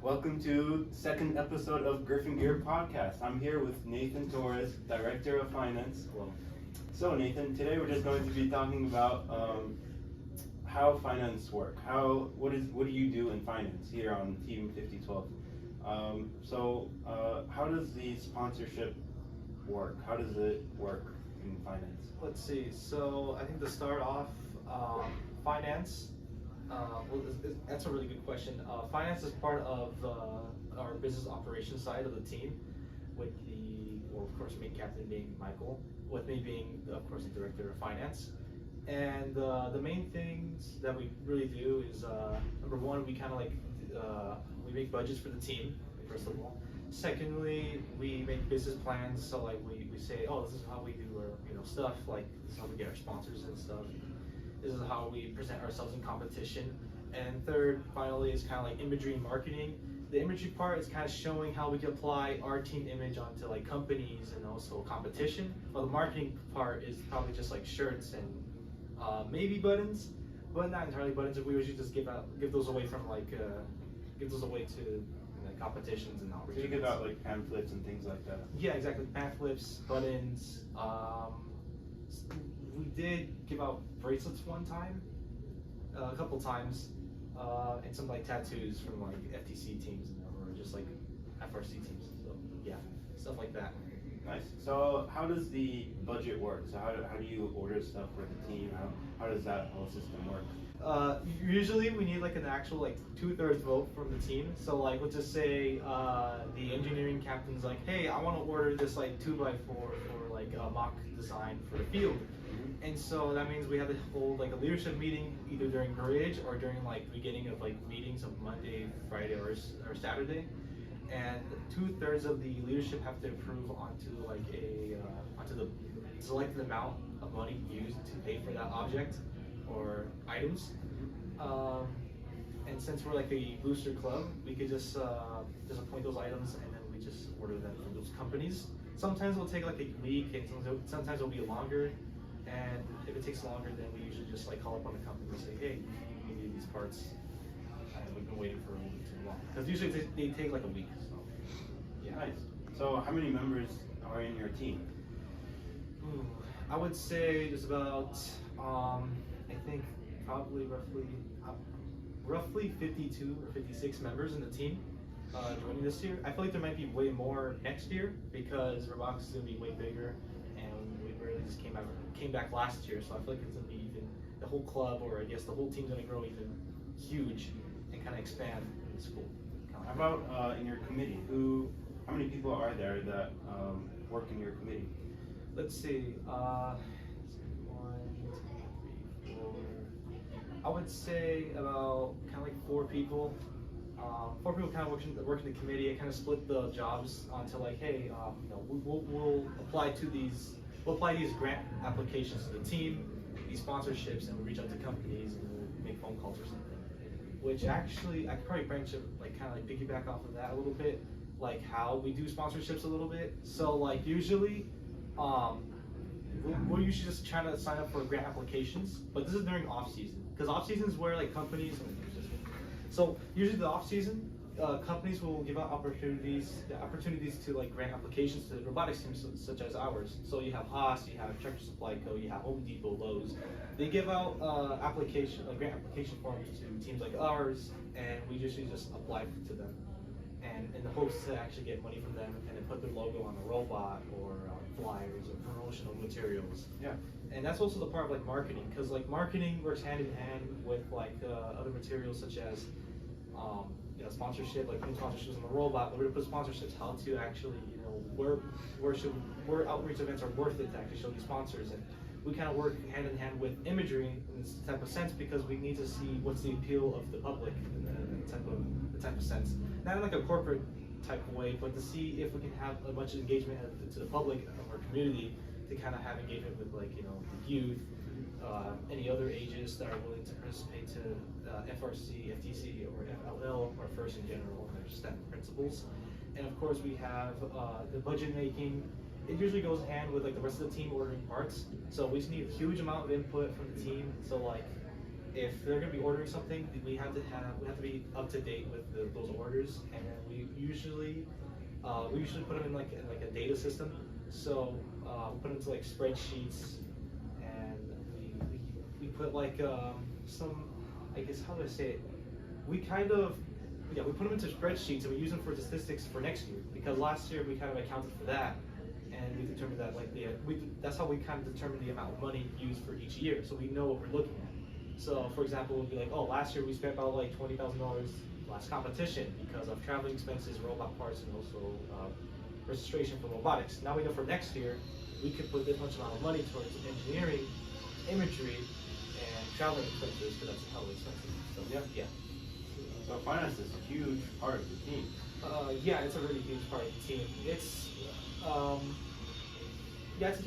Welcome to second episode of Gryffingear podcast. I'm here with Nathan Torres, Director of Finance. Hello. So Nathan, today we're just going to be talking about how finance work. What do you do in finance here on Team 5012? How does the sponsorship work? How does it work in finance? Let's see. So I think to start off, finance. That's a really good question. Finance is part of our business operations side of the team, with of course, main captain being Michael, with me being, of course, the director of finance. And the main things that we really do is number one, we kind of we make budgets for the team, first of all. Secondly, we make business plans. So we say, oh, this is how we do our stuff. Like, this is how we get our sponsors and stuff. This is how we present ourselves in competition. And third, finally, is kind of like imagery and marketing. The imagery part is kind of showing how we can apply our team image onto like companies and also competition. While the marketing part is probably just like shirts and maybe buttons, but not entirely buttons. We usually just give those away from give those away to competitions and So you give out like pamphlets and things like that. Yeah, exactly. Pamphlets, buttons. We did give out bracelets one time, a couple times, and some like tattoos from like FTC teams or just like FRC teams. So yeah, stuff like that. Nice. So how does the budget work? So how do you order stuff for the team? How does that whole system work? Usually we need like an actual like 2/3 vote from the team. So like let's just say the engineering captain's like, hey, I want to order this like 2x4 for like a mock design for the field. And so that means we have to hold like a leadership meeting either during bridge or during like the beginning of like meetings of Monday, Friday, or Saturday. And 2/3 of the leadership have to approve onto like onto the selected amount of money used to pay for that object or items. And since we're like a booster club, we could just appoint those items and then we just order them from those companies. Sometimes it'll take like a week, and sometimes it'll be longer. And if it takes longer, then we usually just like call up on the company and say, hey, we need these parts, and we've been waiting for a little bit too long. Because usually they take like a week. So yeah. Nice. So how many members are in your team? I would say there's about I think probably roughly 52 or 56 members in the team joining this year. I feel like there might be way more next year because Robotics is going to be way bigger, and we barely just came back last year, so I feel like it's going to be even the whole club, or I guess the whole team's going to grow even huge and kind of expand in the school. How about in your committee? How many people are there that work in your committee? Let's see. 1, 2, 3, 4. I would say about kind of like 4 people. 4 people kind of work in the committee. I kind of split the jobs onto like, hey, we'll apply these grant applications to the team, these sponsorships, and we reach out to companies and we'll make phone calls or something. Which actually, I could probably branch it, like kind of like piggyback off of that a little bit, like how we do sponsorships a little bit. So like usually, we're usually just trying to sign up for grant applications, but this is during off season, because off season is where like companies. So usually the off season, companies will give out opportunities to like grant applications to robotics teams such as ours. So you have Haas, you have Tractor Supply Co., you have Home Depot, Lowe's. They give out grant application forms to teams like ours, and we usually just apply to them, and in the hopes to actually get money from them and then put their logo on a robot or flyers or promotional materials. Yeah. And that's also the part of like marketing, because like marketing works hand in hand with like other materials such as sponsorship, like putting sponsorships on the robot. We're going to put sponsorships how to actually, where outreach events are worth it to actually show these sponsors. And we kind of work hand in hand with imagery in this type of sense, because we need to see what's the appeal of the public in the type of sense. Not in like a corporate type of way, but to see if we can have a bunch of engagement to the public of our community, to kind of have engagement with like the youth, any other ages that are willing to participate to FRC, FTC, or FLL, or FIRST in general, and their STEM principles. And of course we have the budget making. It usually goes hand with like the rest of the team ordering parts. So we just need a huge amount of input from the team. So like if they're gonna be ordering something, we have to be up to date with those orders, and then we usually put them in like a data system. So we put them into like spreadsheets, and we put like some, I guess, how do I say it? We kind of, yeah, we put them into spreadsheets and we use them for statistics for next year, because last year we kind of accounted for that, and we determined that that's how we kind of determine the amount of money used for each year, so we know what we're looking at. So for example, we'll be like, oh, last year we spent about like $20,000 last competition because of traveling expenses, robot parts, and also registration for robotics. Now we know for next year we could put this much amount of money towards engineering, imagery, and traveling expenses, because that's hella expensive. So yeah. So finance is a huge part of the team. Yeah, it's a really huge part of the team. It's yeah, it's a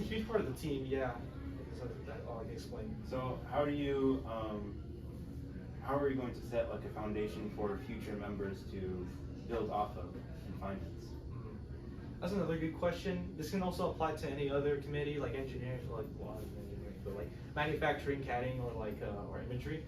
huge part of the team. Yeah, that's all I can explain. So how are you going to set like a foundation for future members to build off of in finance? That's another good question. This can also apply to any other committee, like engineering, like well, engineering, but like manufacturing, CADing, or like or imagery.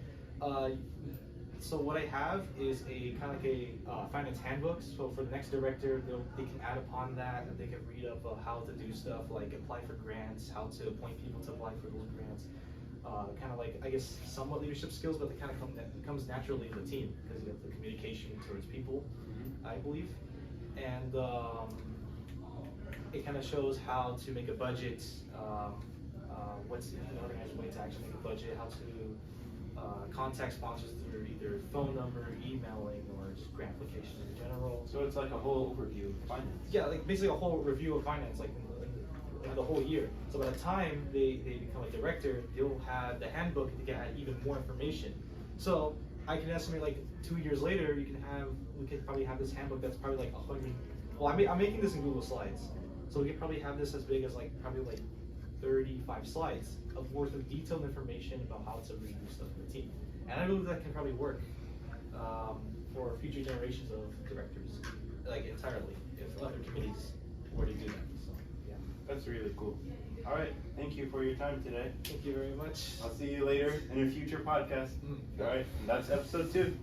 So what I have is a kind of like a finance handbook. So for the next director, they can add upon that, and they can read up how to do stuff like apply for grants, how to appoint people to apply for those grants. Kind of like, I guess, somewhat leadership skills, but they kind of comes naturally in the team because you have the communication towards people, I believe, and it kind of shows how to make a budget, what's an organized way to actually make a budget, how to contact sponsors through either phone number, emailing, or just grant applications in general. So it's like a whole overview of finance. Yeah, like basically a whole review of finance, like in the whole year. So by the time they become a director, they'll have the handbook to get even more information. So I can estimate like 2 years later, we could probably have this handbook that's probably like 100. Well, I'm making this in Google Slides, so we could probably have this as big as probably 35 slides of worth of detailed information about how to redo stuff in the team. And I believe that can probably work for future generations of directors, like entirely, if other committees were to do that. So, yeah. That's really cool. All right, thank you for your time today. Thank you very much. I'll see you later in a future podcast. All right, and that's episode 2.